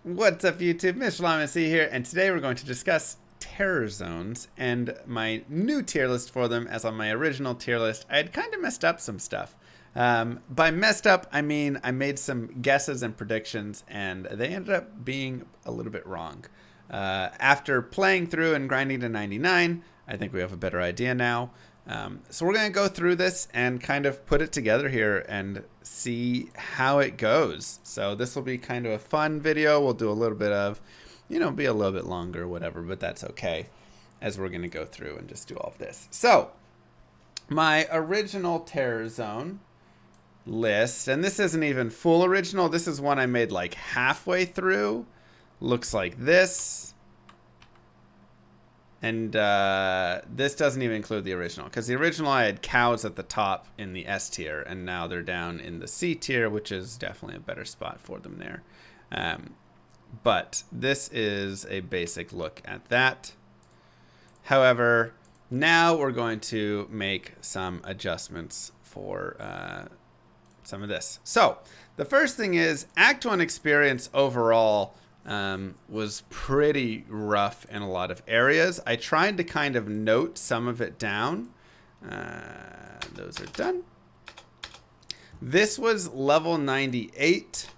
What's up, YouTube? Mr. Lamacy here, and today we're going to discuss terror zones and my new tier list for them. As on my original tier list, I had kind of messed up some stuff. By messed up, I mean I made some guesses and predictions, and they ended up being a little bit wrong. After playing through and grinding to 99, I think we have a better idea now. So we're going to go through this and kind of put it together here and see how it goes. So this will be kind of a fun video. We'll do a little bit of, be a little bit longer, whatever, but that's okay as we're going to go through and just do all of this. So my original terror zone list, and this isn't even full original. This is one I made like halfway through. Looks like this. And this doesn't even include the original, because the original I had cows at the top in the S tier, and now they're down in the C tier, which is definitely a better spot for them there. But this is a basic look at that. However, now we're going to make some adjustments for some of this. So the first thing is Act 1 experience overall was pretty rough in a lot of areas. I tried to kind of note some of it down. Those are done. This was level 98.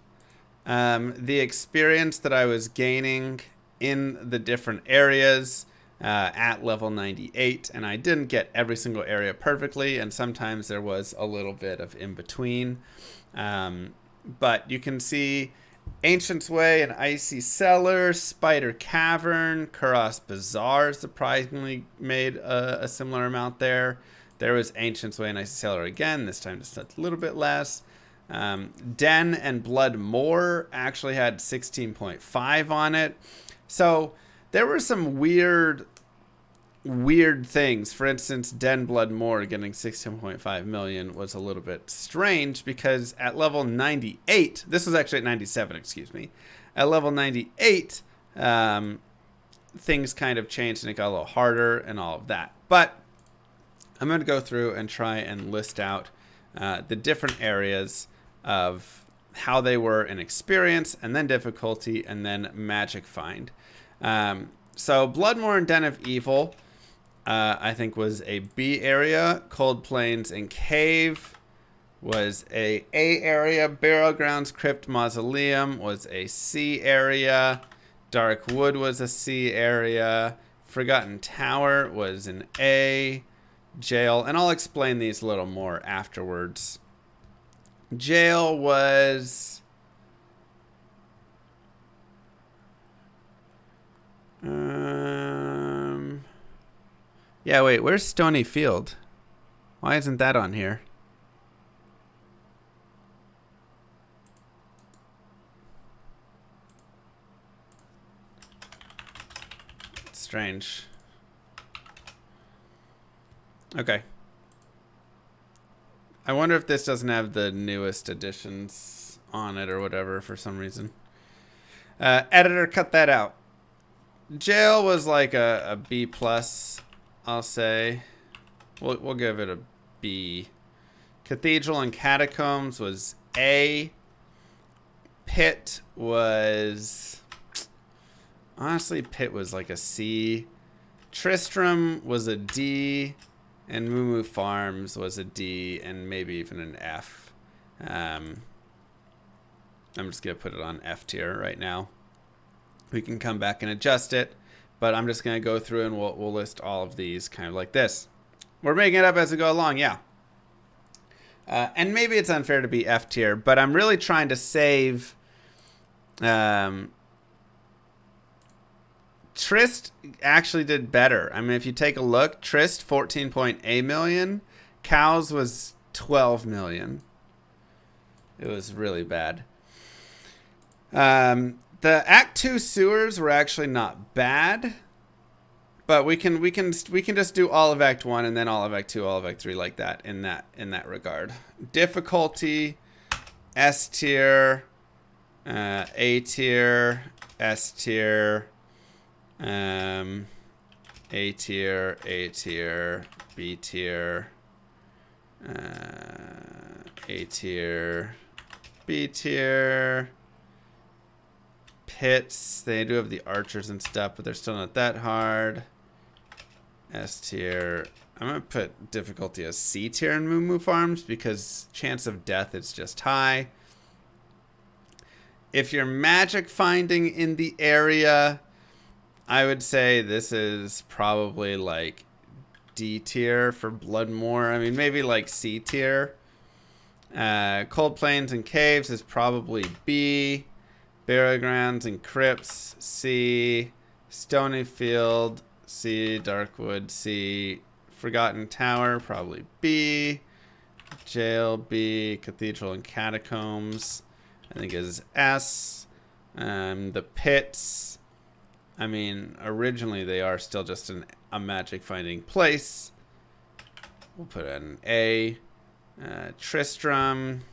The experience that I was gaining in the different areas at level 98, and I didn't get every single area perfectly, and sometimes there was a little bit of in between. But you can see Ancient's Way and Icy Cellar, Spider Cavern, Kuros Bazaar surprisingly made a similar amount there. There was Ancient's Way and Icy Cellar again, this time just a little bit less. Den and Blood Moor actually had 16.5 on it. So there were some weird things. For instance, Den Blood Moor getting 16.5 million was a little bit strange, because at level 98, this was actually at 97, excuse me. At level 98, things kind of changed and it got a little harder and all of that. But I'm going to go through and try and list out the different areas of how they were in experience, and then difficulty, and then magic find. So Bloodmoor and Den of Evil, I think, was a B area. Cold Plains and Cave was a area. Burial Grounds, Crypt, Mausoleum was a C area. Dark Wood was a C area. Forgotten Tower was an A. Jail, and I'll explain these a little more afterwards. Jail was yeah, wait, where's Stony Field? Why isn't that on here? It's strange. Okay. I wonder if this doesn't have the newest additions on it or whatever for some reason. Editor, cut that out. Jail was like a B plus, I'll say. We'll give it a B. Cathedral and Catacombs was A. Pit was... honestly, Pit was like a C. Tristram was a D. And Moo Moo Farms was a D, and maybe even an F. I'm just going to put it on F tier right now. We can come back and adjust it, but I'm just going to go through and we'll list all of these kind of like this. We're making it up as we go along, yeah. And maybe it's unfair to be F tier, but I'm really trying to save... Trist actually did better. I mean, if you take a look, Trist 14.8 million, Cows was 12 million. It was really bad. The Act 2 sewers were actually not bad, but we can just do all of Act 1 and then all of Act 2, all of Act 3 like that in that regard. Difficulty S tier, A tier, S tier, A tier, A tier, B tier, A tier, B tier, pits. They do have the archers and stuff, but they're still not that hard. S tier. I'm going to put difficulty as C tier in Moo Moo Farms because chance of death is just high. If you're magic finding in the area, I would say this is probably like D tier for Bloodmoor. I mean, maybe like C tier. Cold Plains and Caves is probably B. Burial Grounds and Crypts, C. Stony Field, C. Darkwood, C. Forgotten Tower, probably B. Jail, B. Cathedral and Catacombs, I think is S. The Pits, I mean, originally they are still just a magic finding place. We'll put an A. Tristram,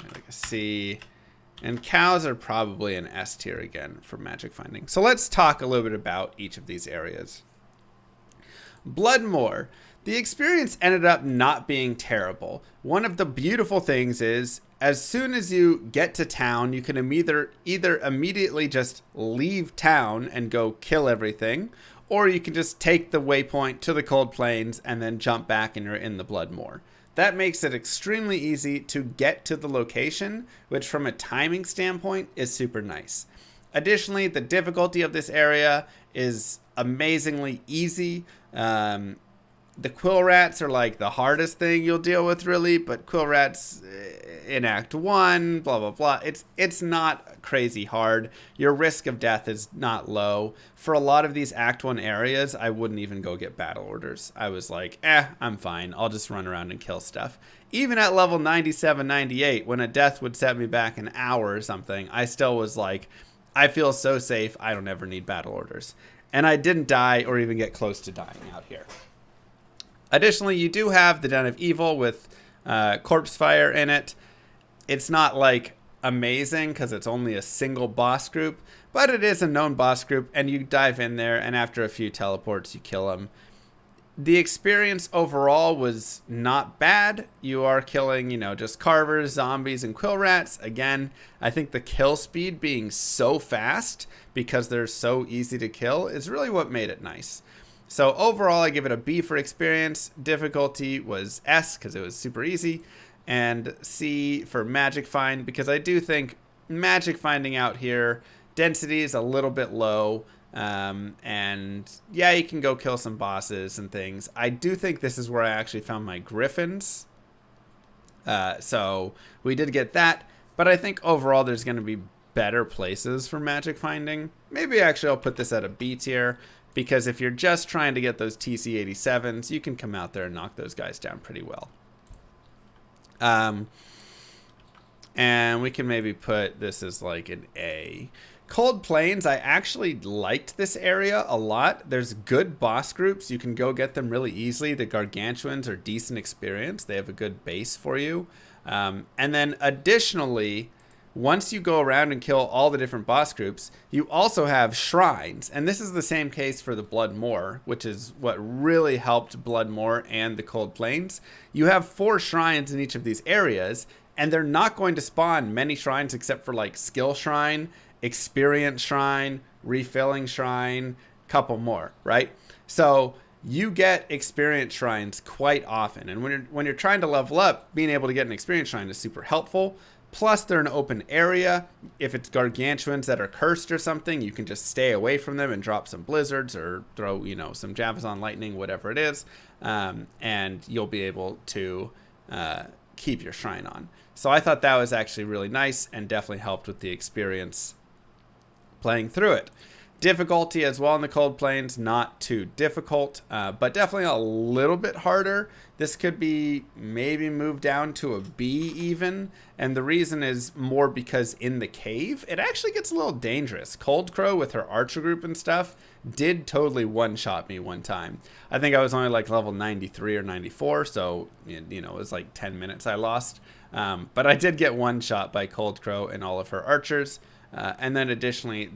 like a C. And cows are probably an S tier again for magic finding. So let's talk a little bit about each of these areas. Bloodmoor. The experience ended up not being terrible. One of the beautiful things is, as soon as you get to town, you can either immediately just leave town and go kill everything, or you can just take the waypoint to the Cold Plains and then jump back and you're in the Bloodmoor. That makes it extremely easy to get to the location, which from a timing standpoint is super nice. Additionally, the difficulty of this area is amazingly easy. The quill rats are like the hardest thing you'll deal with, really, but quill rats in Act 1, blah, blah, blah. It's not crazy hard. Your risk of death is not low. For a lot of these Act 1 areas, I wouldn't even go get battle orders. I was like, I'm fine. I'll just run around and kill stuff. Even at level 97, 98, when a death would set me back an hour or something, I still was like, I feel so safe, I don't ever need battle orders. And I didn't die or even get close to dying out here. Additionally, you do have the Den of Evil with corpse fire in it. It's not like amazing because it's only a single boss group, but it is a known boss group, and you dive in there, and after a few teleports, you kill them. The experience overall was not bad. You are killing, just carvers, zombies, and quill rats. Again, I think the kill speed being so fast because they're so easy to kill is really what made it nice. So overall, I give it a B for experience. Difficulty was S because it was super easy. And C for magic find because I do think magic finding out here, density is a little bit low. And yeah, you can go kill some bosses and things. I do think this is where I actually found my griffins. So we did get that. But I think overall there's going to be better places for magic finding. Maybe actually I'll put this at a B tier. Because if you're just trying to get those TC-87s, you can come out there and knock those guys down pretty well. And we can maybe put this as like an A. Cold Plains, I actually liked this area a lot. There's good boss groups. You can go get them really easily. The Gargantuans are decent experience. They have a good base for you. And then additionally, once you go around and kill all the different boss groups, you also have shrines. And this is the same case for the Bloodmoor, which is what really helped Bloodmoor and the Cold Plains. You have 4 shrines in each of these areas, and they're not going to spawn many shrines except for like Skill Shrine, Experience Shrine, Refilling Shrine, couple more, right? So you get experience shrines quite often. And when you're trying to level up, being able to get an experience shrine is super helpful. Plus, they're an open area. If it's gargantuans that are cursed or something, you can just stay away from them and drop some blizzards or throw, some Javazon lightning, whatever it is, and you'll be able to keep your shrine on. So I thought that was actually really nice and definitely helped with the experience playing through it. Difficulty as well in the Cold Plains, not too difficult, but definitely a little bit harder. This could be maybe moved down to a B even, and the reason is more because in the cave, it actually gets a little dangerous. Cold Crow with her archer group and stuff did totally one-shot me one time. I think I was only like level 93 or 94, so it was like 10 minutes I lost. But I did get one-shot by Cold Crow and all of her archers, and then additionally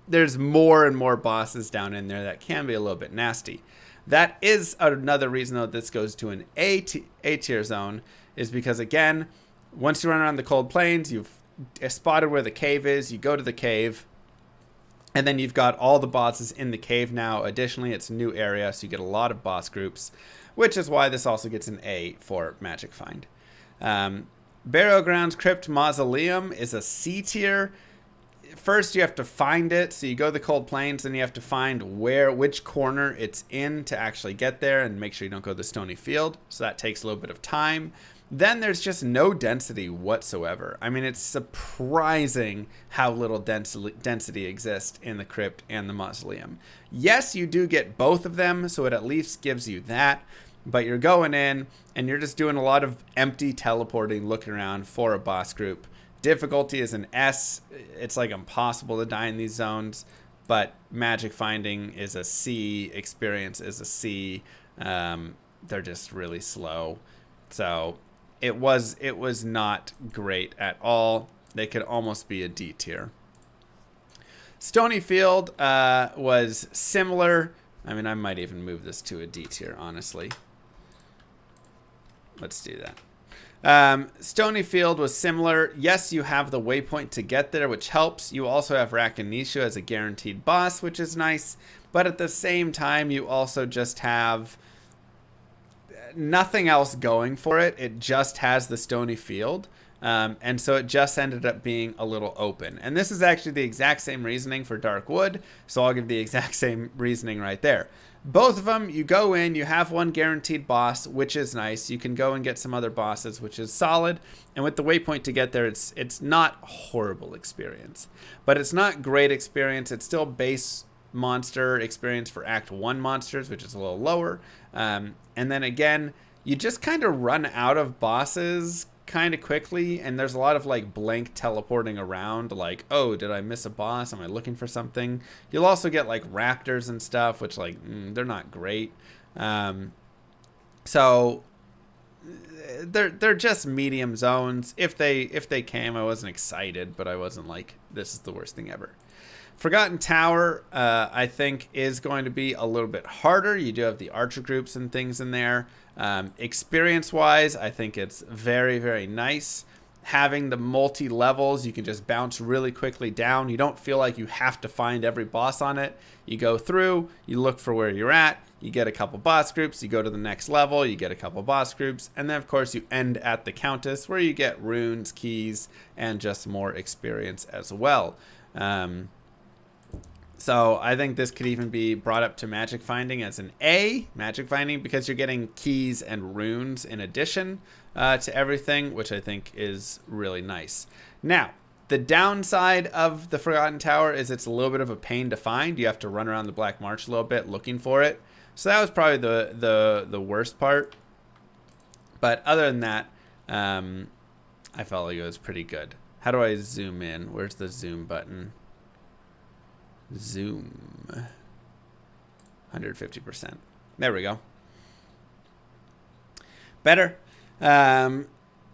there's more and more bosses down in there that can be a little bit nasty. That is another reason, though, this goes to an A tier zone, is because, again, once you run around the Cold Plains, you've spotted where the cave is. You go to the cave. And then you've got all the bosses in the cave now. Additionally, it's a new area, so you get a lot of boss groups, which is why this also gets an A for Magic Find. Burial Grounds Crypt Mausoleum is a C tier. First, you have to find it. So you go to the Cold Plains, and you have to find which corner it's in to actually get there, and make sure you don't go to the Stony Field. So that takes a little bit of time. Then there's just no density whatsoever. I mean, it's surprising how little density exists in the Crypt and the Mausoleum. Yes, you do get both of them, so it at least gives you that. But you're going in, and you're just doing a lot of empty teleporting, looking around for a boss group. Difficulty is an S. It's like impossible to die in these zones. But magic finding is a C. Experience is a C. They're just really slow. So it was not great at all. They could almost be a D tier. Stony Field was similar. I mean, I might even move this to a D tier, honestly. Let's do that. Stony Field was similar. Yes, you have the waypoint to get there, which helps. You also have Rakanishu as a guaranteed boss, which is nice. But at the same time, you also just have nothing else going for it. It just has the Stony Field. And so it just ended up being a little open. And this is actually the exact same reasoning for Dark Wood. So I'll give the exact same reasoning right there. Both of them, you go in, you have one guaranteed boss, which is nice. You can go and get some other bosses, which is solid. And with the waypoint to get there, it's not a horrible experience. But it's not great experience. It's still base monster experience for Act 1 monsters, which is a little lower. And then again, you just kind of run out of bosses kind of quickly, and there's a lot of like blank teleporting around, like, oh, did I miss a boss? Am I looking for something? You'll also get like raptors and stuff, which like they're not great. So they're just medium zones. If they came, I wasn't excited, but I wasn't like, this is the worst thing ever. Forgotten Tower, I think, is going to be a little bit harder. You do have the archer groups and things in there. Experience-wise, I think it's very, very nice. Having the multi-levels, you can just bounce really quickly down. You don't feel like you have to find every boss on it. You go through, you look for where you're at, you get a couple boss groups, you go to the next level, you get a couple boss groups, and then, of course, you end at the Countess, where you get runes, keys, and just more experience as well. So I think this could even be brought up to magic finding as an A, magic finding, because you're getting keys and runes in addition to everything, which I think is really nice. Now, the downside of the Forgotten Tower is it's a little bit of a pain to find. You have to run around the Black Marsh a little bit looking for it. So that was probably the worst part. But other than that, I felt like it was pretty good. How do I zoom in? Where's the zoom button? Zoom 150%. There we go. Better.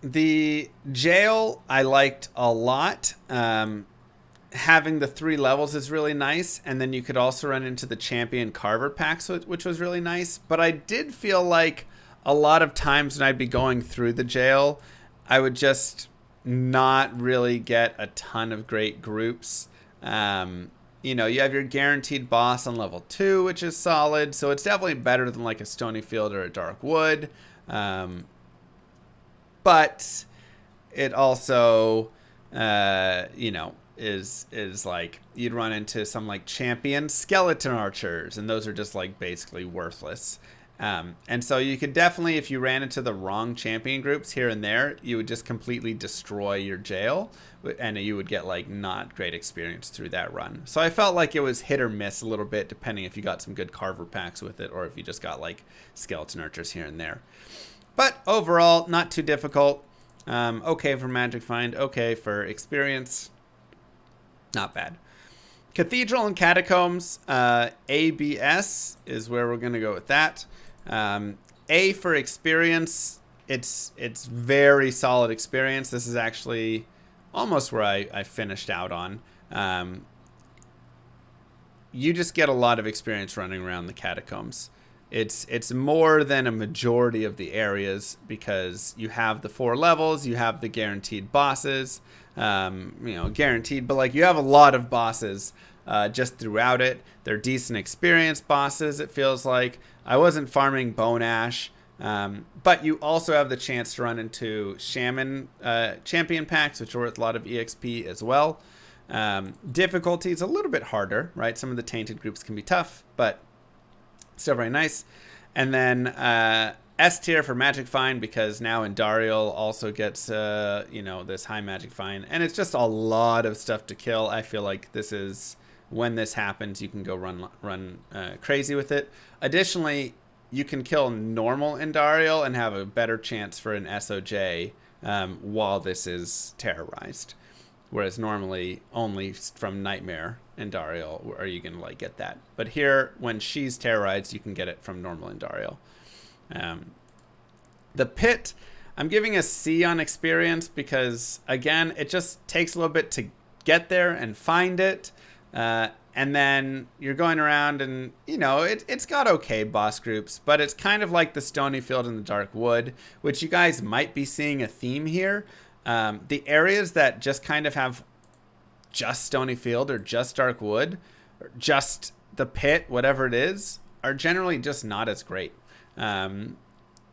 The jail I liked a lot. Having the 3 levels is really nice, and then you could also run into the champion carver packs, which was really nice. But I did feel like a lot of times when I'd be going through the jail, I would just not really get a ton of great groups. You know, you have your guaranteed boss on level 2, which is solid. So it's definitely better than like a Stony Field or a Dark Wood. But it also, you know, is like you'd run into some like champion skeleton archers, and those are just like basically worthless. And so you could definitely, if you ran into the wrong champion groups here and there, you would just completely destroy your jail, and you would get like not great experience through that run. So I felt like it was hit or miss a little bit, depending if you got some good carver packs with it or if you just got like skeleton archers here and there. But overall, not too difficult. Okay for magic find, okay for experience. Not bad. Cathedral and Catacombs, ABS is where we're going to go with that. A for experience. It's very solid experience. This is actually almost where I finished out on. You just get a lot of experience running around the catacombs. it's more than a majority of the areas because you have the 4 levels, you have the guaranteed bosses, guaranteed, but like you have a lot of bosses just throughout it. They're decent experience bosses, it feels like. I wasn't farming Bone Ash, but you also have the chance to run into Shaman champion packs, which are worth a lot of EXP as well. Difficulty is a little bit harder, right? Some of the tainted groups can be tough, but still very nice. And then S tier for Magic Find, because now Indariel also gets this high Magic Find, and it's just a lot of stuff to kill. I feel like this is when this happens, you can go run crazy with it. Additionally, you can kill normal Indariel and have a better chance for an SOJ while this is terrorized. Whereas normally only from Nightmare Indariel are you going to get that. But here, when she's terrorized, you can get it from normal Indariel. The Pit, I'm giving a C on experience because, again, it just takes a little bit to get there and find it. And then you're going around and, it's got okay boss groups, but it's kind of like the Stony Field and the Dark Wood, which you guys might be seeing a theme here. The areas that just kind of have just Stony Field or just Dark Wood, or just the Pit, whatever it is, are generally just not as great.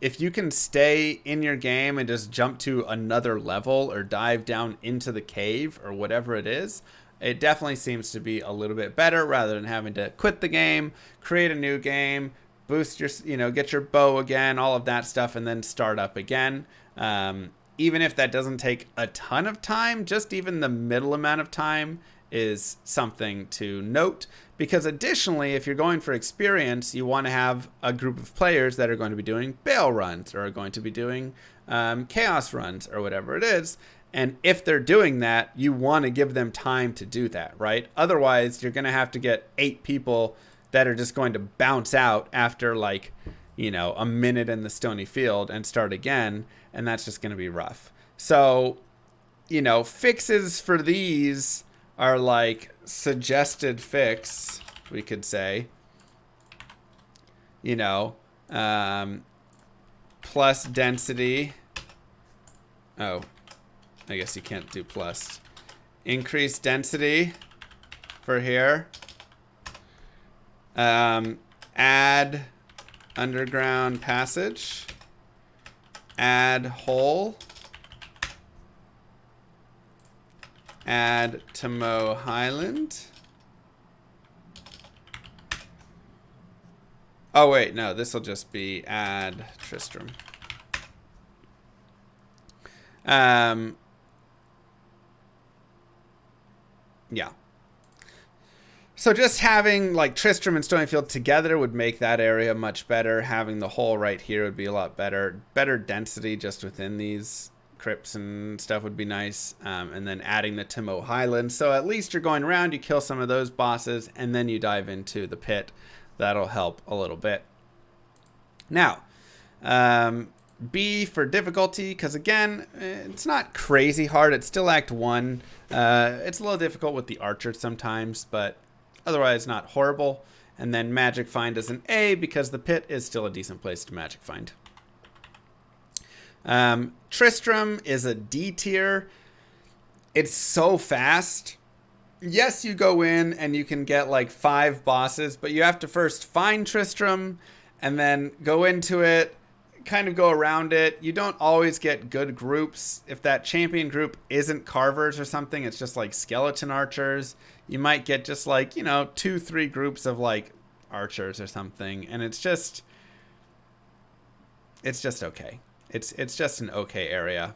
If you can stay in your game and just jump to another level or dive down into the cave or whatever it is, it definitely seems to be a little bit better rather than having to quit the game, create a new game, boost your, get your bow again, all of that stuff, and then start up again. Even if that doesn't take a ton of time, just even the middle amount of time is something to note. Because additionally, if you're going for experience, you want to have a group of players that are going to be doing Bale runs or are going to be doing Chaos runs or whatever it is. And if they're doing that, you want to give them time to do that, right? Otherwise, you're going to have to get 8 people that are just going to bounce out after a minute in the Stony Field and start again. And that's just going to be rough. So, fixes for these are suggested fix, we could say. Plus density. Oh, I guess you can't do plus. Increase density for here. Add underground passage. Add hole. Add Tomo Highland. Oh, wait, no, this will just be add Tristram. Yeah. So just having Tristram and Stonyfield together would make that area much better. Having the hole right here would be a lot better. Better density just within these crypts and stuff would be nice. And then adding the Tomo Highlands. So at least you're going around, you kill some of those bosses, and then you dive into the pit. That'll help a little bit. Now, B for difficulty, because again, it's not crazy hard. It's still Act 1. It's a little difficult with the archer sometimes, but otherwise not horrible. And then Magic Find is an A because the pit is still a decent place to Magic Find. Tristram is a D tier. It's so fast. Yes, you go in and you can get 5 bosses, but you have to first find Tristram and then go into it, kind of go around it. You don't always get good groups. If that champion group isn't carvers or something, it's just skeleton archers. You might get just 2-3 groups of archers or something, and it's just okay. It's just an okay area.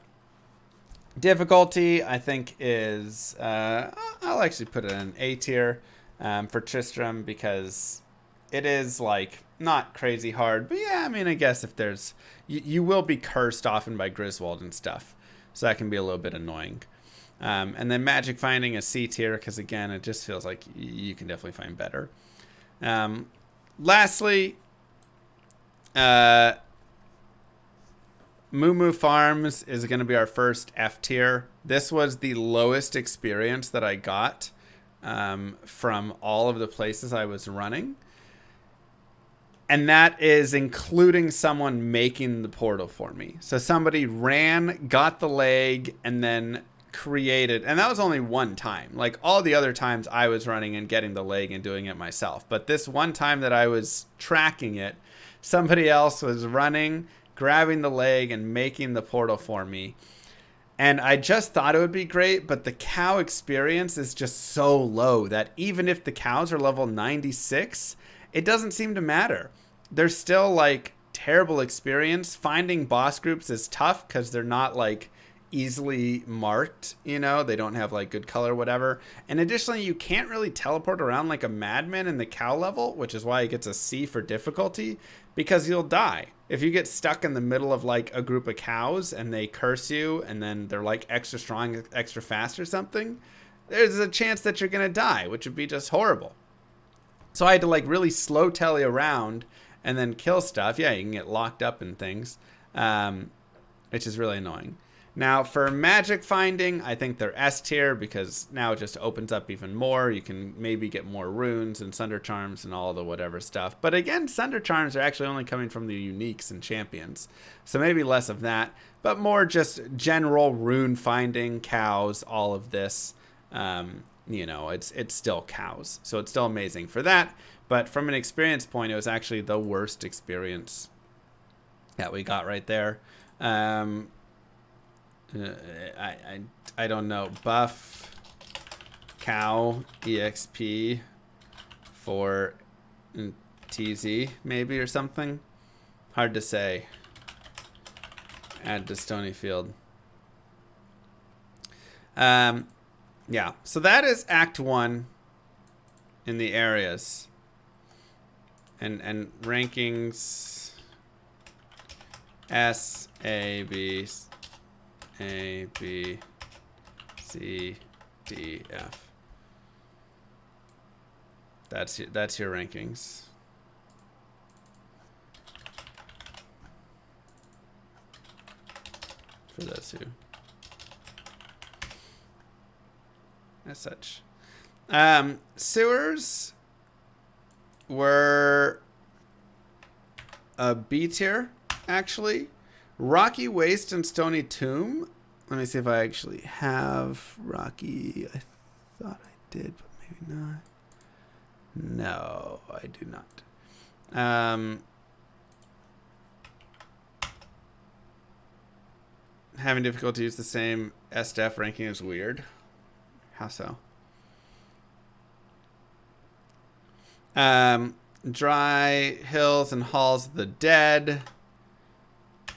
Difficulty, I think, is I'll actually put it in A tier for Tristram because it is not crazy hard, but yeah, I mean, I guess if there's you will be cursed often by Griswold and stuff, so that can be a little bit annoying. And then Magic Finding a C tier because again, it just feels like you can definitely find better. Lastly, Moo Farms is going to be our first F tier. This was the lowest experience that I got from all of the places I was running. And that is including someone making the portal for me. So somebody ran, got the leg, and then created. And that was only one time. Like all the other times I was running and getting the leg and doing it myself. But this one time that I was tracking it, somebody else was running, grabbing the leg, and making the portal for me. And I just thought it would be great, but the cow experience is just so low that even if the cows are level 96, it doesn't seem to matter. They're still like terrible experience. Finding boss groups is tough because they're not like easily marked, you know, they don't have like good color, whatever. And additionally, you can't really teleport around like a madman in the cow level, which is why it gets a C for difficulty, because you'll die. If you get stuck in the middle of like a group of cows and they curse you and then they're like extra strong, extra fast or something, there's a chance that you're going to die, which would be just horrible. So I had to like really slow telly around and then kill stuff. Yeah, you can get locked up in things, which is really annoying. Now, for magic finding, I think they're S tier because now it just opens up even more. You can maybe get more runes and Sunder Charms and all the whatever stuff. But again, Sunder Charms are actually only coming from the uniques and champions. So maybe less of that, but more just general rune finding, cows, all of this. You know, it's still cows. So it's still amazing for that. But from an experience point, it was actually the worst experience that we got right there. I don't know. Buff cow exp for TZ maybe or something. Hard to say. Add to Stonyfield. Yeah, so that is Act 1 in the areas. And rankings S, A, B, C, D, F. That's your rankings. For those who as such. Sewers were a B tier, actually. Rocky Waste and Stony Tomb. Let me see if I actually have Rocky. I thought I did, but maybe not. No, I do not. Having difficulty to use the same SDF ranking is weird. How so? Dry Hills and Halls of the Dead.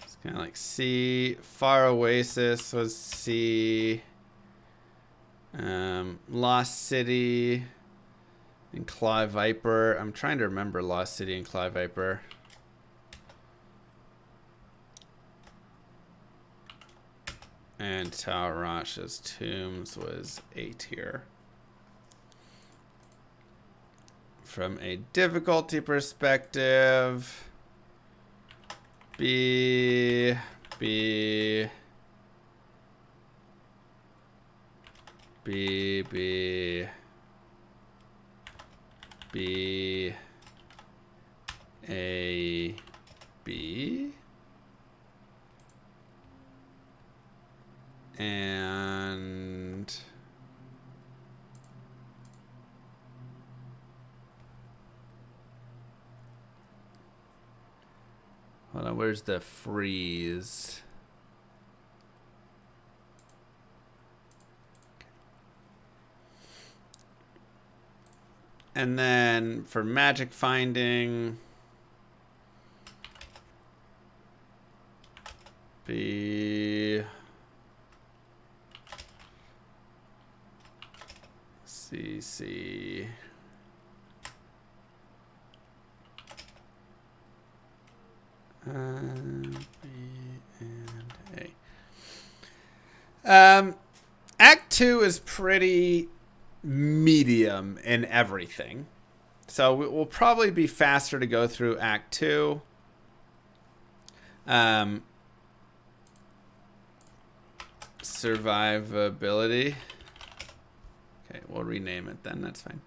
It's kind of like C. Far Oasis was C. Lost City and Claw Viper. I'm trying to remember Lost City and Claw Viper. And Taurash's Tombs was A tier. From a difficulty perspective, B, B, B, B, B, A, B, and hold on, where's the freeze? And then for magic finding, B, C, C, B and A. Act 2 is pretty medium in everything. So it will probably be faster to go through Act 2. Survivability. Okay, we'll rename it then. That's fine.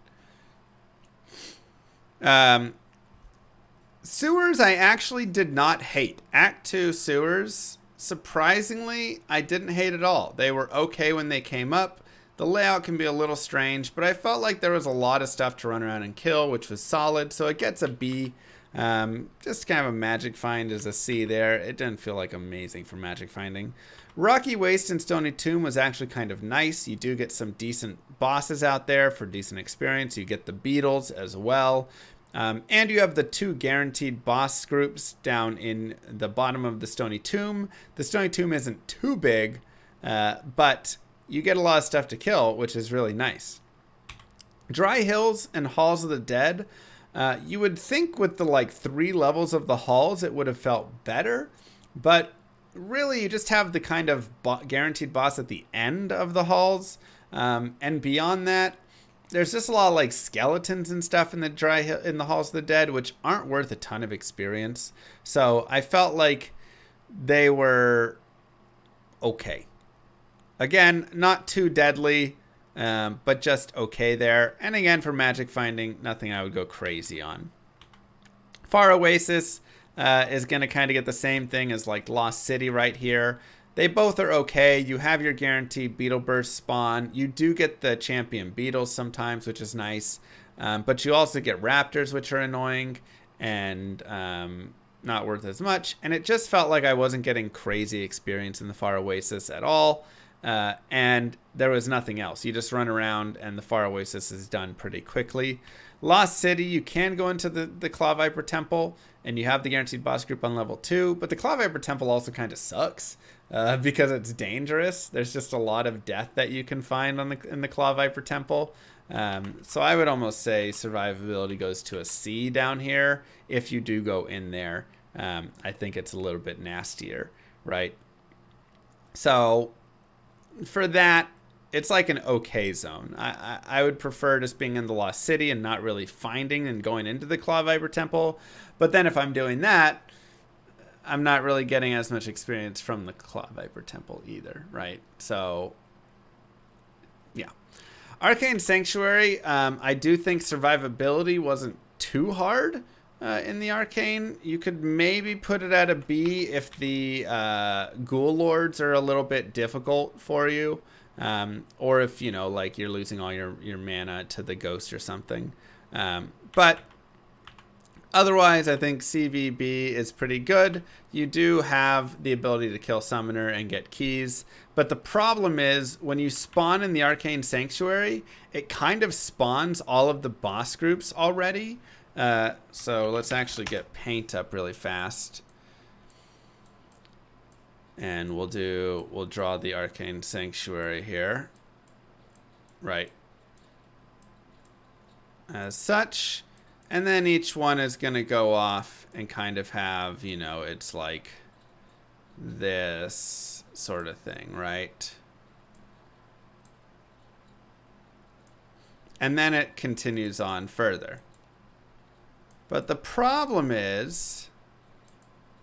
Sewers, I actually did not hate. Act 2 sewers, surprisingly, I didn't hate at all. They were okay when they came up. The layout can be a little strange, but I felt like there was a lot of stuff to run around and kill, which was solid, so it gets a B. Just kind of a magic find is a C there. It didn't feel like amazing for magic finding. Rocky Waste and Stony Tomb was actually kind of nice. You do get some decent bosses out there for decent experience. You get the beetles as well. And you have the 2 guaranteed boss groups down in the bottom of the Stony Tomb. The Stony Tomb isn't too big, but you get a lot of stuff to kill, which is really nice. Dry Hills and Halls of the Dead. You would think with the 3 levels of the halls, it would have felt better. But really, you just have the kind of guaranteed boss at the end of the halls. And beyond that, there's just a lot of skeletons and stuff in the Halls of the Dead, which aren't worth a ton of experience. So I felt like they were okay. Again, not too deadly, but just okay there. And again, for magic finding, nothing I would go crazy on. Far Oasis is going to kind of get the same thing as Lost City right here. They both are okay. You have your guaranteed beetle burst spawn. You do get the champion beetles sometimes, which is nice. But you also get raptors, which are annoying and not worth as much. And it just felt like I wasn't getting crazy experience in the Far Oasis at all. And there was nothing else. You just run around and the Far Oasis is done pretty quickly. Lost City, you can go into the Claw Viper Temple and you have the guaranteed boss group on level 2. But the Claw Viper Temple also kind of sucks. Because it's dangerous. There's just a lot of death that you can find in the Claw Viper Temple. So I would almost say survivability goes to a C down here if you do go in there. I think it's a little bit nastier, right? So for that, it's like an okay zone. I would prefer just being in the Lost City and not really finding and going into the Claw Viper Temple. But then if I'm doing that, I'm not really getting as much experience from the Claw Viper Temple either, right? So, yeah. Arcane Sanctuary, I do think survivability wasn't too hard in the Arcane. You could maybe put it at a B if the Ghoul Lords are a little bit difficult for you. Or if, you're losing all your mana to the Ghost or something. But otherwise, I think CVB is pretty good. You do have the ability to kill Summoner and get keys. But the problem is, when you spawn in the Arcane Sanctuary, it kind of spawns all of the boss groups already. So let's actually get paint up really fast. And we'll draw the Arcane Sanctuary here. Right. As such. And then each one is going to go off and kind of have, it's like this sort of thing, right? And then it continues on further. But the problem is,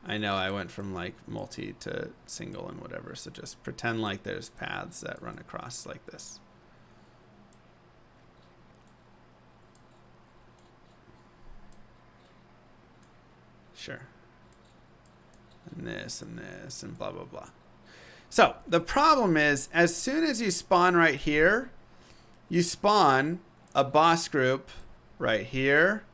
I know I went from multi to single and whatever, so just pretend like there's paths that run across like this. Sure. And this and blah, blah, blah. So the problem is, as soon as you spawn right here, you spawn a boss group right here,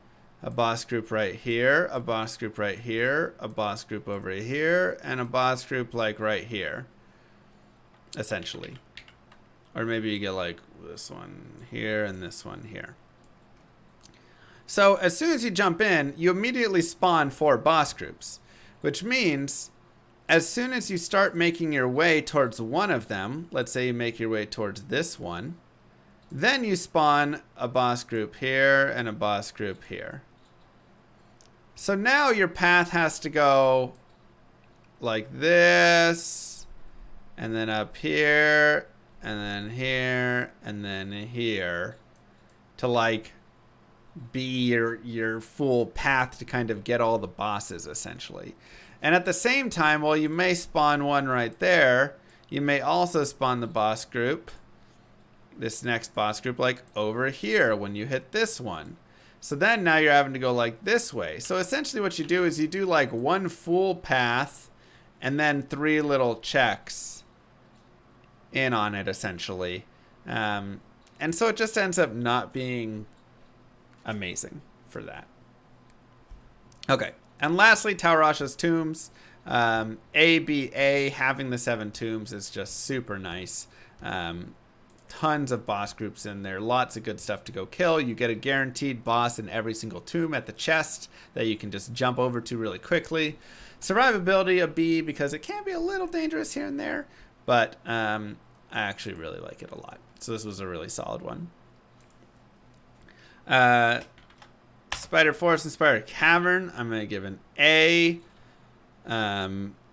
a boss group right here, a boss group right here, a boss group over here, and a boss group right here, essentially. Or maybe you get this one here and this one here. So as soon as you jump in, you immediately spawn 4 boss groups, which means as soon as you start making your way towards one of them, let's say you make your way towards this one, then you spawn a boss group here and a boss group here. So now your path has to go like this, and then up here, and then here, and then here, to be your full path to kind of get all the bosses, essentially. And at the same time, while you may spawn one right there, you may also spawn the boss group, this next boss group, over here when you hit this one. So then now you're having to go like this way. So essentially what you do is you do like one full path and then 3 little checks in on it essentially. And so it just ends up not being amazing for that. Okay. And lastly, Taurasha's tombs. ABA, having the 7 tombs is just super nice. Tons of boss groups in there. Lots of good stuff to go kill. You get a guaranteed boss in every single tomb at the chest that you can just jump over to really quickly. Survivability, a B, because it can be a little dangerous here and there. But I actually really like it a lot. So this was a really solid one. Spider Forest and Spider Cavern, I'm going to give an A.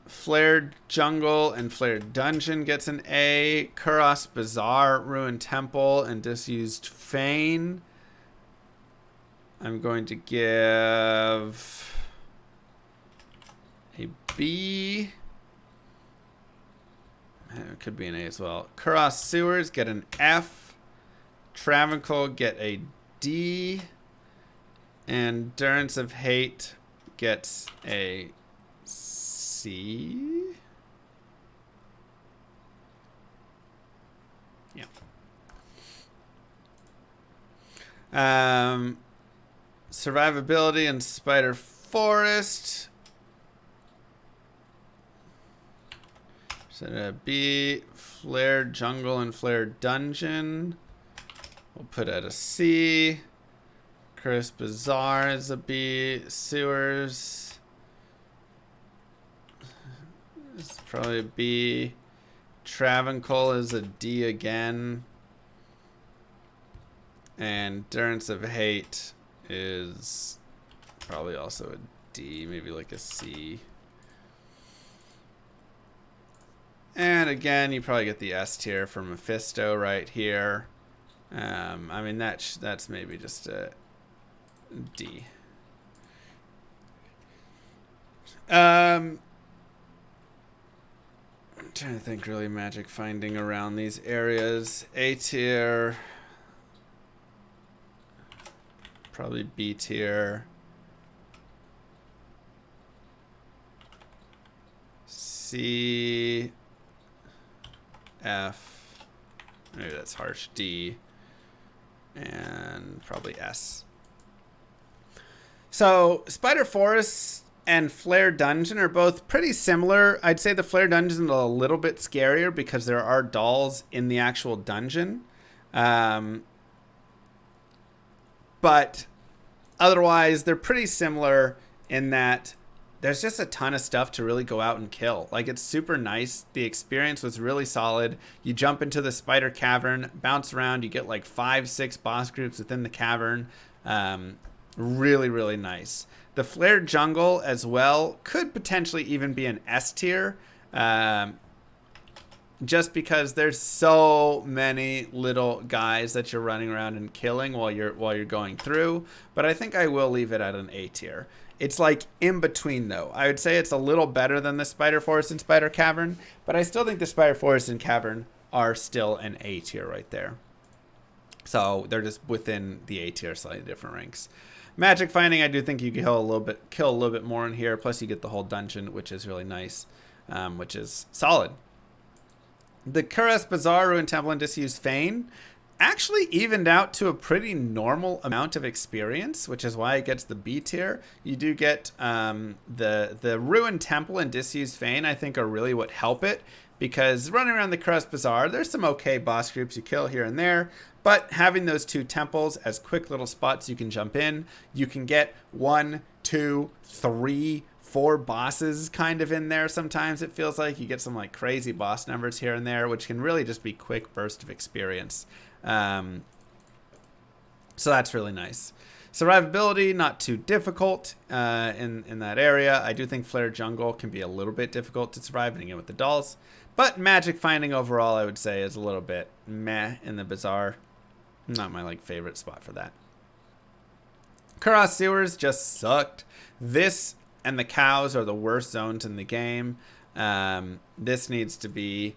Flared Jungle and Flared Dungeon gets an A. Kuros Bazaar, Ruined Temple, and Disused Fane, I'm going to give a B. It could be an A as well. Kuros Sewers get an F. Travancore get a D. And Endurance of Hate gets a C. Yeah. Survivability and Spider Forest. So B. Flared Jungle and Flared Dungeon. We'll put it at a C. Kuros Bazaar is a B. Sewers is probably a B. Travancore is a D again. And Endurance of Hate is probably also a D, maybe like a C. And again, you probably get the S tier for Mephisto right here. I mean, that's maybe just a D. I'm trying to think really magic finding around these areas. A tier. Probably B tier. C. F. Maybe that's harsh. D. And probably S. So Spider Forest and Flare Dungeon are both pretty similar. I'd say the Flare Dungeon is a little bit scarier because there are dolls in the actual dungeon. But otherwise, they're pretty similar in that there's just a ton of stuff to really go out and kill. Like, it's super nice. The experience was really solid. You jump into the spider cavern, bounce around. You get like 5-6 boss groups within the cavern. Really, really nice. The Flared Jungle as well could potentially even be an S tier. Just because there's so many little guys that you're running around and killing while you're going through. But I think I will leave it at an A tier. It's like in between though. I would say it's a little better than the Spider Forest and Spider Cavern, but I still think the Spider Forest and Cavern are still an A tier right there. So they're just within the A tier, slightly different ranks. Magic finding, I do think you can kill a little bit more in here. Plus you get the whole dungeon, which is really nice, which is solid. The Kuros Bazaar, Ruined Temple, and Disused Fane actually evened out to a pretty normal amount of experience, which is why it gets the B tier. You do get the Ruined Temple and Disused Fane, I think, are really what help it, because running around the Kuros Bazaar, there's some okay boss groups you kill here and there, but having those 2 temples as quick little spots you can jump in, you can get 1, 2, 3, 4 bosses kind of in there. Sometimes it feels like you get some like crazy boss numbers here and there, which can really just be quick burst of experience. So that's really nice. Survivability, not too difficult in that area. I do think Flare Jungle can be a little bit difficult to survive, and again with the dolls. But magic finding overall, I would say, is a little bit meh in the Bazaar. Not my favorite spot for that. Kuros Sewers just sucked. This and the cows are the worst zones in the game. This needs to be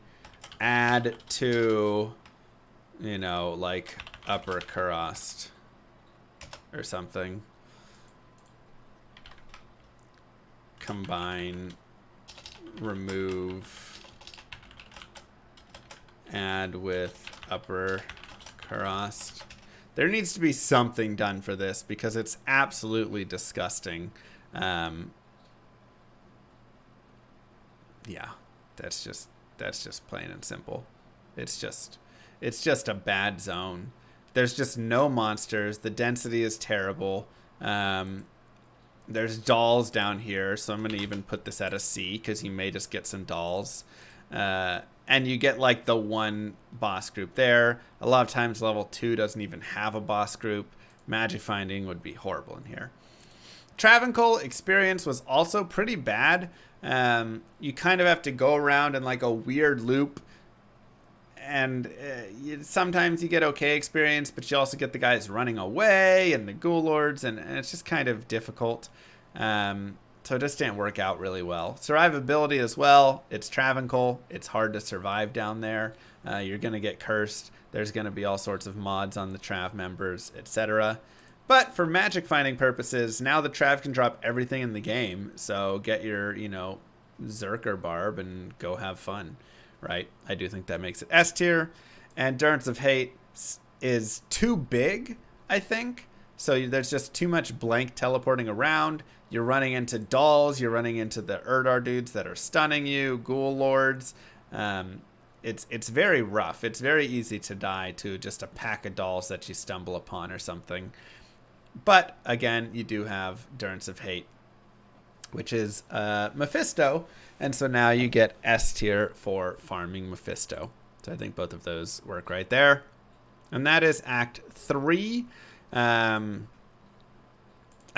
add to, like upper Kuros. or something. Combine, remove, add with upper crust. There needs to be something done for this because it's absolutely disgusting. Yeah, that's just plain and simple. It's just a bad zone. There's just no monsters. The density is terrible. There's dolls down here, so I'm going to even put this at a C because you may just get some dolls. And you get like the one boss group there. A lot of times level 2 doesn't even have a boss group. Magic finding would be horrible in here. Travancore experience was also pretty bad. You kind of have to go around in like a weird loop. And sometimes you get okay experience, but you also get the guys running away and the ghoul lords, and it's just kind of difficult. So it just didn't work out really well. Survivability as well. It's Travancore. It's hard to survive down there. You're going to get cursed. There's going to be all sorts of mods on the Trav members, etc. But for magic finding purposes, now the Trav can drop everything in the game. So get your, Zerk or Barb and go have fun. Right? I do think that makes it S tier. And Endurance of Hate is too big, I think. So there's just too much blank teleporting around. You're running into dolls. You're running into the Erdar dudes that are stunning you. Ghoul lords. It's very rough. It's very easy to die to just a pack of dolls that you stumble upon or something. But again, you do have Endurance of Hate, which is Mephisto. And so now you get S tier for farming Mephisto. So I think both of those work right there. And that is Act 3. I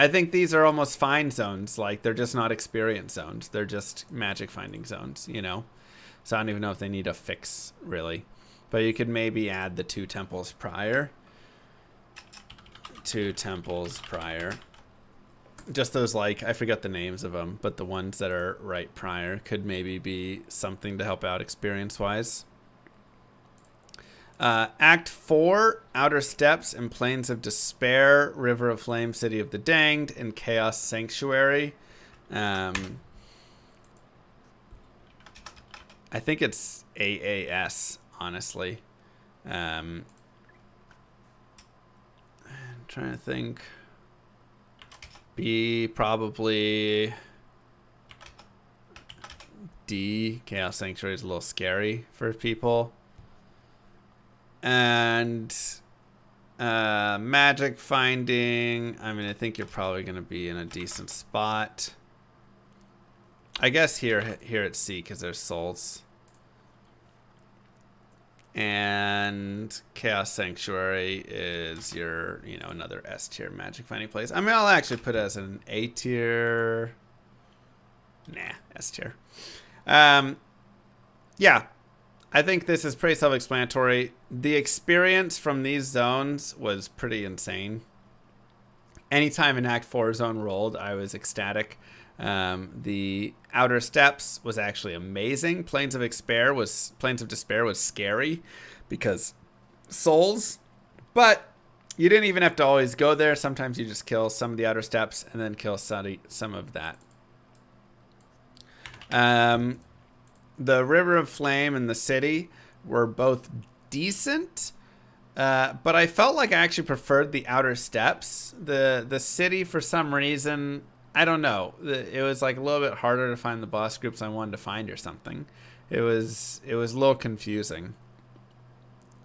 think these are almost fine zones. Like, they're just not experience zones. They're just magic finding zones, So I don't even know if they need a fix, really. But you could maybe add the 2 temples prior. 2 temples prior. Just those, like, I forget the names of them, but the ones that are right prior could maybe be something to help out experience-wise. Act 4, Outer Steps and Plains of Despair, River of Flame, City of the Danged, and Chaos Sanctuary. I think it's AAS, honestly. I'm trying to think. B, probably D. Chaos Sanctuary is a little scary for people. And magic finding, I think you're probably going to be in a decent spot. I guess here it's C because there's souls. And Chaos Sanctuary is your, another S tier magic finding place. I'll actually put it as an A tier. Nah, S tier. Yeah. I think this is pretty self-explanatory. The experience from these zones was pretty insane. Anytime an Act 4 zone rolled, I was ecstatic. The Outer Steps was actually amazing. Plains of Despair was scary because souls, but you didn't even have to always go there. Sometimes you just kill some of the Outer Steps and then kill some of that. The River of Flame and the City were both decent, but I felt like I actually preferred the Outer Steps. The City, for some reason, I don't know. It was like a little bit harder to find the boss groups I wanted to find or something. It was a little confusing.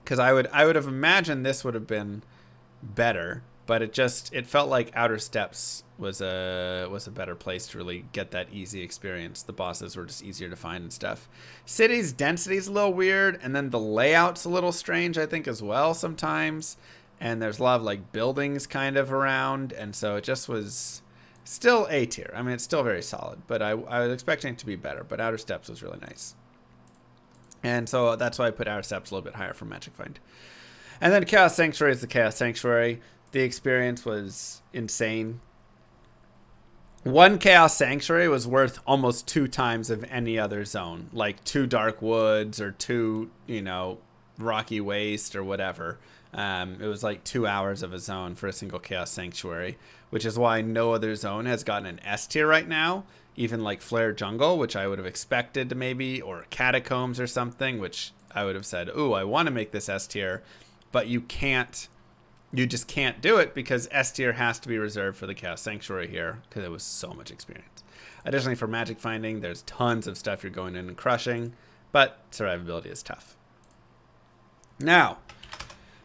Because I would have imagined this would have been better, but it felt like Outer Steps was a better place to really get that easy experience. The bosses were just easier to find and stuff. City's density is a little weird, and then the layout's a little strange, I think, as well sometimes. And there's a lot of like buildings kind of around, and so it just was still A tier. It's still very solid, but I was expecting it to be better. But Outer Steps was really nice. And so that's why I put Outer Steps a little bit higher for Magic Find. And then Chaos Sanctuary is the Chaos Sanctuary. The experience was insane. One Chaos Sanctuary was worth almost 2 times of any other zone. Like 2 Dark Woods or 2, rocky waste or whatever. It was like 2 hours of a zone for a single Chaos Sanctuary, which is why no other zone has gotten an S tier right now. Even like Flare Jungle, which I would have expected to maybe, or Catacombs or something, which I would have said, ooh, I want to make this S tier, but you just can't do it because S tier has to be reserved for the Chaos Sanctuary here because it was so much experience. Additionally, for magic finding, there's tons of stuff you're going in and crushing, but survivability is tough. Now,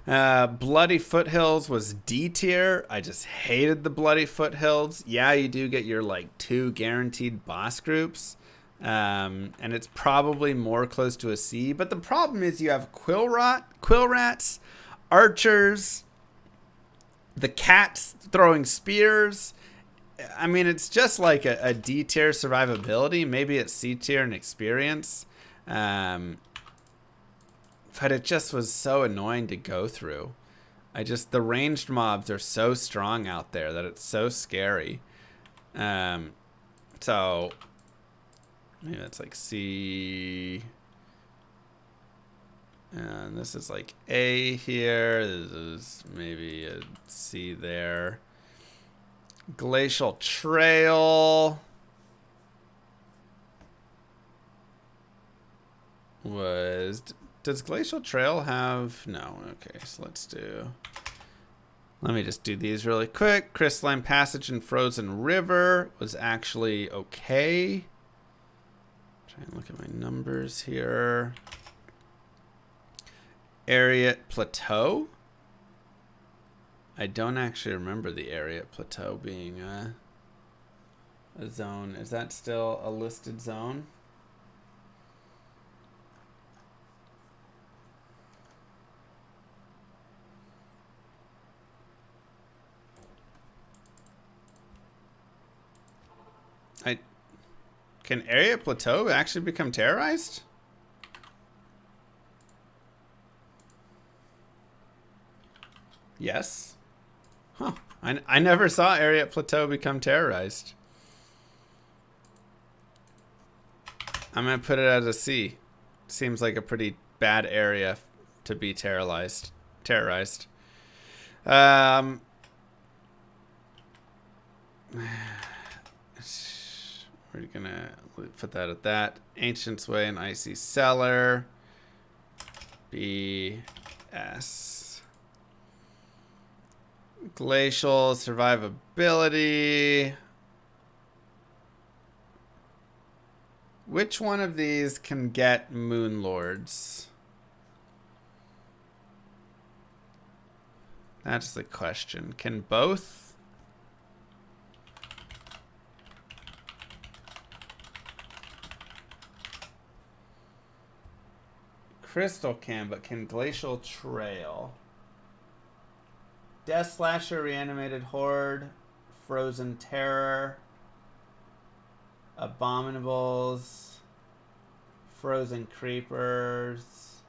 Bloody Foothills was D tier. I just hated the Bloody Foothills. Yeah, you do get your like 2 guaranteed boss groups, and it's probably more close to a C. But the problem is you have quill rats, archers, the cats throwing spears. I mean, it's just like a D tier survivability. Maybe it's C tier in experience. But it just was so annoying to go through. The ranged mobs are so strong out there that it's so scary. So maybe that's like C. And this is like A here. This is maybe a C there. Glacial Trail was... Does Glacial Trail have... No. Okay, so let me just do these really quick. Crystalline Passage and Frozen River was actually okay. Try and look at my numbers here. Ariat Plateau. I don't actually remember the Ariat Plateau being a zone. Is that still a listed zone? Can Ariat Plateau actually become terrorized? Yes. Huh. I never saw Ariat Plateau become terrorized. I'm going to put it as a C. Seems like a pretty bad area to be terrorized. We're going to put that at that. Ancient's Way and Icy Cellar. B, S. Glacial Survivability. Which one of these can get Moon Lords? That's the question. Can both? Crystal can, but can Glacial Trail? Death Slasher, Reanimated Horde, Frozen Terror, Abominables, Frozen Creepers,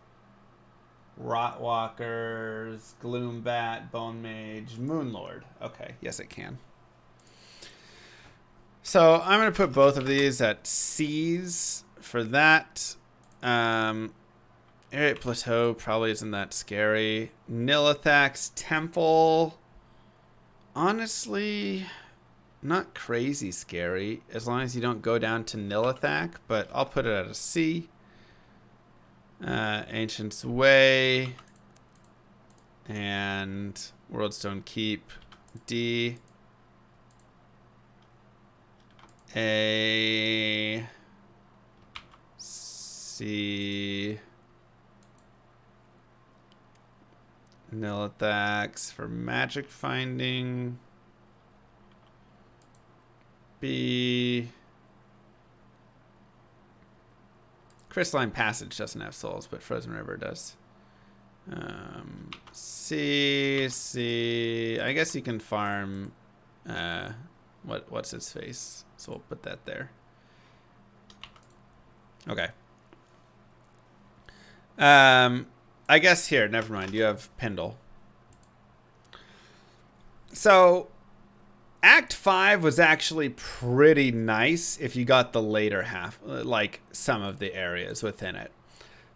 Rotwalkers, Gloombat, Bone Mage, Moonlord. Okay, yes it can. So I'm going to put both of these at C's for that. Ariat Plateau probably isn't that scary. Nilithak's Temple. Honestly, not crazy scary as long as you don't go down to Nilithak, but I'll put it at a C. Ancient's Way and Worldstone Keep, D. A, C. Nilithax for magic finding. B. Crystalline Passage doesn't have souls, but Frozen River does. C. I guess you can farm. What's his face? So we'll put that there. Okay. I guess here, never mind. You have Pendle. So, Act 5 was actually pretty nice if you got the later half, like some of the areas within it.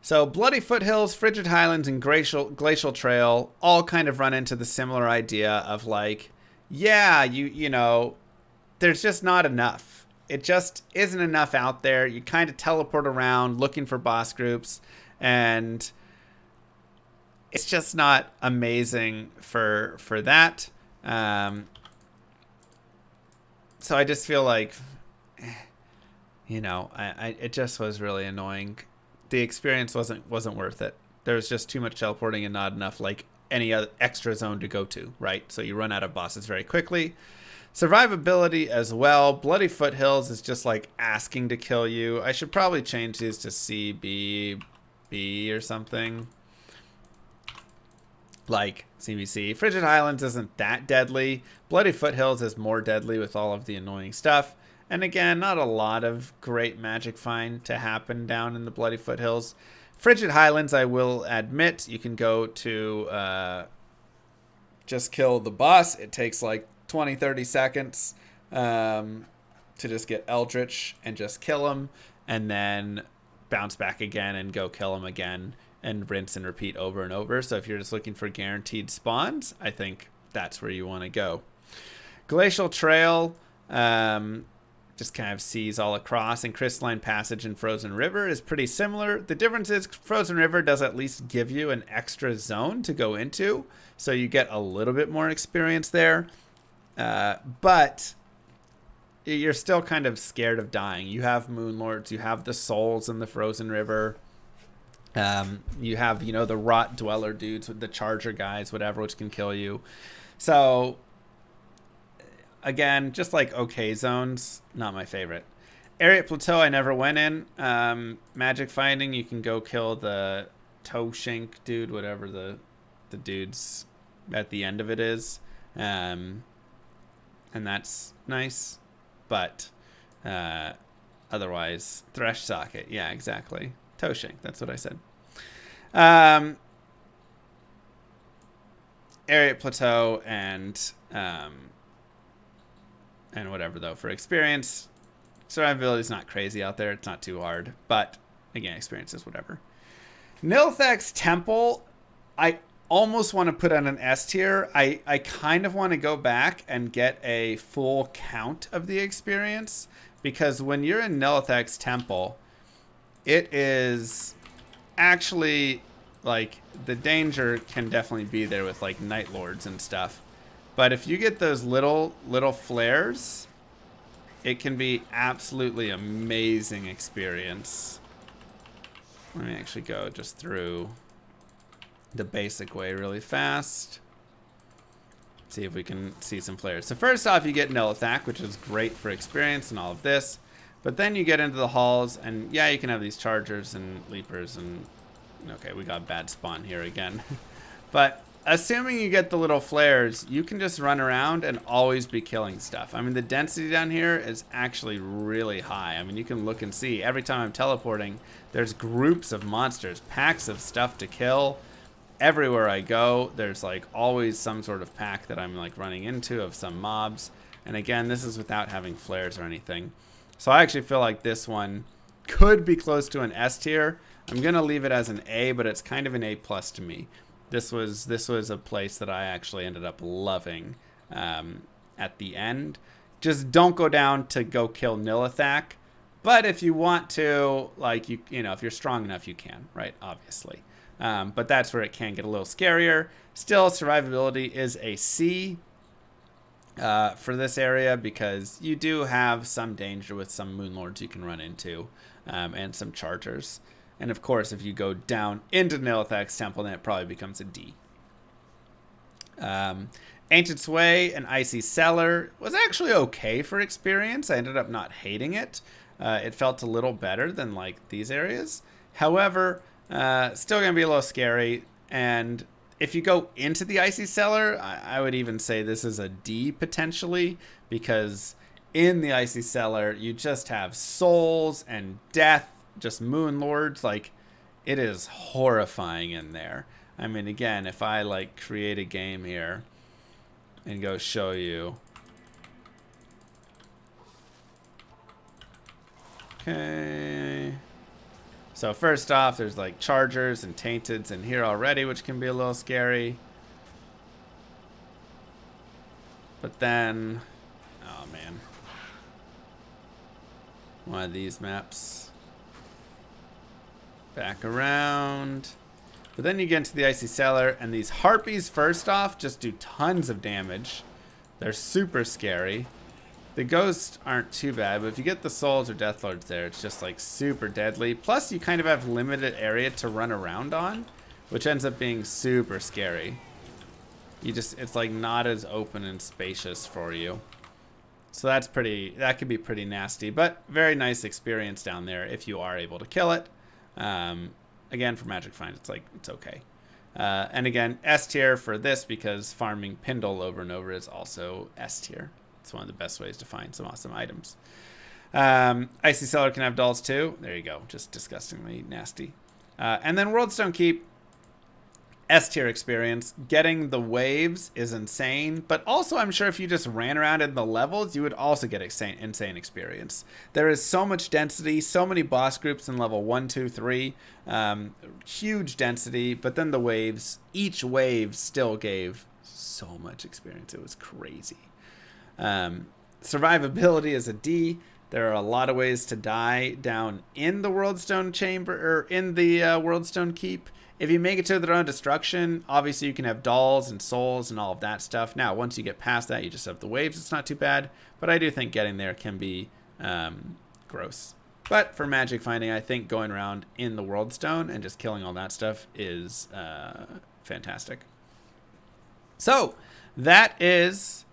So Bloody Foothills, Frigid Highlands, and Glacial Trail all kind of run into the similar idea of like, yeah, you know, there's just not enough. It just isn't enough out there. You kind of teleport around looking for boss groups, and it's just not amazing for that. So I just feel like, you know, it just was really annoying. The experience wasn't worth it. There was just too much teleporting and not enough like any other extra zone to go to, right? So you run out of bosses very quickly. Survivability as well. Bloody Foothills is just like asking to kill you. I should probably change these to C, B, B or something. Like CBC. Frigid Highlands isn't that deadly. Bloody Foothills is more deadly with all of the annoying stuff. And again, not a lot of great magic find to happen down in the Bloody Foothills. Frigid Highlands, I will admit, you can go to just kill the boss. It takes like 20-30 seconds to just get Eldritch and just kill him, and then bounce back again and go kill him again, and rinse and repeat over and over. So if you're just looking for guaranteed spawns, I think that's where you want to go. Glacial Trail just kind of seas all across, and Crystalline Passage and Frozen River is pretty similar. The difference is Frozen River does at least give you an extra zone to go into, so you get a little bit more experience there. But you're still kind of scared of dying. You have Moon Lords, you have the souls in the Frozen River. You have, you know, the Rot Dweller dudes with the Charger guys, whatever, which can kill you. So again, just like okay zones, not my favorite. Ariat Plateau, I never went in. Magic finding, you can go kill the toe shank dude, whatever the dudes at the end of it is. And that's nice. But otherwise, Thresh Socket. Yeah, exactly. Toe shank, that's what I said. Ariat Plateau and whatever, though, for experience. Survivability is not crazy out there. It's not too hard. But, again, experience is whatever. Nilthak's Temple, I almost want to put on an S tier. I kind of want to go back and get a full count of the experience. Because when you're in Nilthak's Temple, it is actually, like, the danger can definitely be there with, like, Night Lords and stuff. But if you get those little flares, it can be absolutely amazing experience. Let me actually go just through the basic way really fast. See if we can see some flares. So first off, you get Nilthak, which is great for experience and all of this. But then you get into the halls, and yeah, you can have these chargers and leapers and... Okay, we got bad spawn here again. But assuming you get the little flares, you can just run around and always be killing stuff. I mean, the density down here is actually really high. I mean, you can look and see. Every time I'm teleporting, there's groups of monsters, packs of stuff to kill. Everywhere I go, there's like always some sort of pack that I'm like running into of some mobs. And again, this is without having flares or anything. So I actually feel like this one could be close to an S tier. I'm going to leave it as an A, but it's kind of an A plus to me. This was a place that I actually ended up loving at the end. Just don't go down to go kill Nilthak. But if you want to, like, you know, if you're strong enough, you can, right? Obviously. But that's where it can get a little scarier. Still, survivability is a C for this area because you do have some danger with some Moon Lords you can run into and some Chargers. And of course, if you go down into Nilthak's Temple, then it probably becomes a D. Ancient Sway and Icy Cellar was actually okay for experience. I ended up not hating it. It felt a little better than like these areas. However, still going to be a little scary. And if you go into the Icy Cellar, I would even say this is a D potentially, because in the Icy Cellar, you just have souls and death, just Moon Lords. Like, it is horrifying in there. I mean, again, if I like create a game here and go show you. Okay. So first off, there's like chargers and tainteds in here already, which can be a little scary. But then, oh man, one of these maps. Back around. But then you get into the icy cellar, and these harpies, first off, just do tons of damage. They're super scary. The ghosts aren't too bad, but if you get the souls or deathlords there, it's just like super deadly. Plus, you kind of have limited area to run around on, which ends up being super scary. It's like not as open and spacious for you. So that could be pretty nasty, but very nice experience down there if you are able to kill it. Again, for Magic Find, it's okay. And again, S tier for this because farming Pindle over and over is also S tier. It's one of the best ways to find some awesome items. Icy Cellar can have dolls too. There you go. Just disgustingly nasty. And then Worldstone Keep, S tier experience. Getting the waves is insane, but also I'm sure if you just ran around in the levels, you would also get insane experience. There is so much density, so many boss groups in level 1, 2, 3. Huge density, but then the waves, each wave still gave so much experience. It was crazy. Survivability is a D. There are a lot of ways to die down in the Worldstone Chamber, or in the Worldstone Keep. If you make it to their own destruction, obviously you can have dolls and souls and all of that stuff. Now, once you get past that, you just have the waves. It's not too bad, but I do think getting there can be gross. But for magic finding, I think going around in the Worldstone and just killing all that stuff is fantastic. So, that is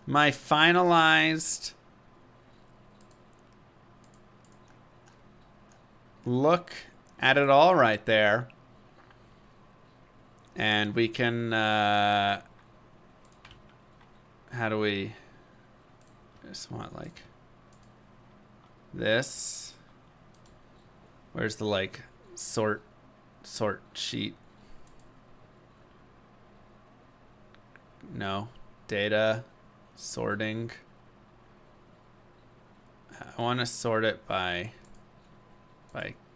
my finalized look at it all right there. And we can, how do we, just want like this. Where's the like sort sheet? No, data, sorting. I want to sort it by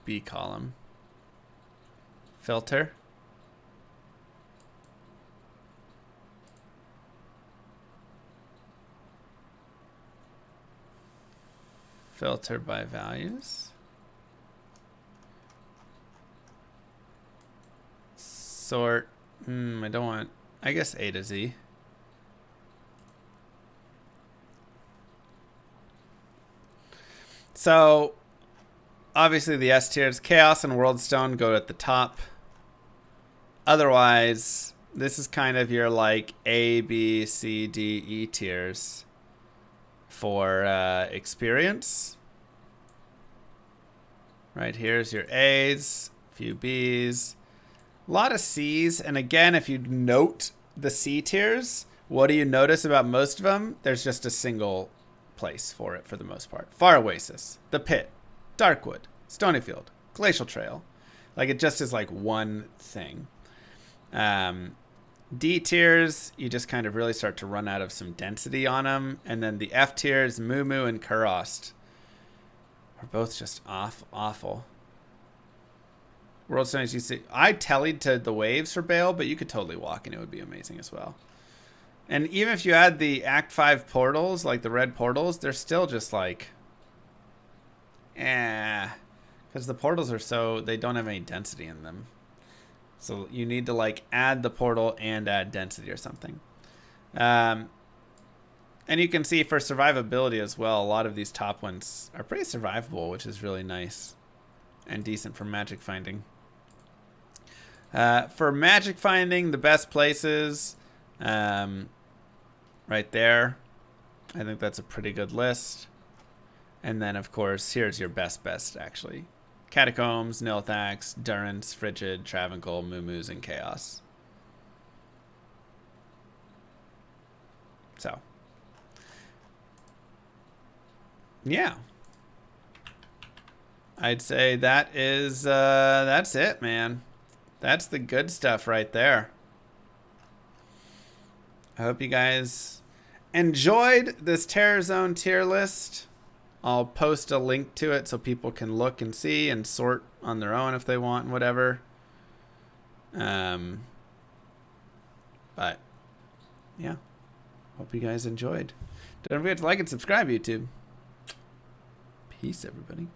B column. Filter. Filter by values. Sort. I don't want, I guess A to Z. So, obviously the S tiers, Chaos and Worldstone go at the top. Otherwise, this is kind of your like A, B, C, D, E tiers for experience. Right, here's your A's, a few B's, a lot of C's. And again, if you note the C tiers, what do you notice about most of them? There's just a single place for it for the most part. Far Oasis, The Pit, Darkwood, Stonyfield, Glacial Trail. Like it just is like one thing. D tiers, you just kind of really start to run out of some density on them. And then the F tiers, Moo Moo and Kurost, are both just awful. Worldstone, as you see, I tallied to the waves for Bale, but you could totally walk and it would be amazing as well. And even if you add the Act 5 portals, like the red portals, they're still just like, because the portals are so, they don't have any density in them. So you need to like add the portal and add density or something. And you can see for survivability as well, a lot of these top ones are pretty survivable, which is really nice and decent for magic finding. For magic finding, the best places, right there. I think that's a pretty good list. And then, of course, here's your best, actually. Catacombs, Nilthax, Durance, Frigid, Travancore, Moo-Moos, and Chaos. So. Yeah. I'd say that is, that's it, man. That's the good stuff right there. I hope you guys enjoyed this Terror Zone tier list. I'll post a link to it so people can look and see and sort on their own if they want and whatever. But yeah, hope you guys enjoyed. Don't forget to like and subscribe, YouTube. Peace, everybody.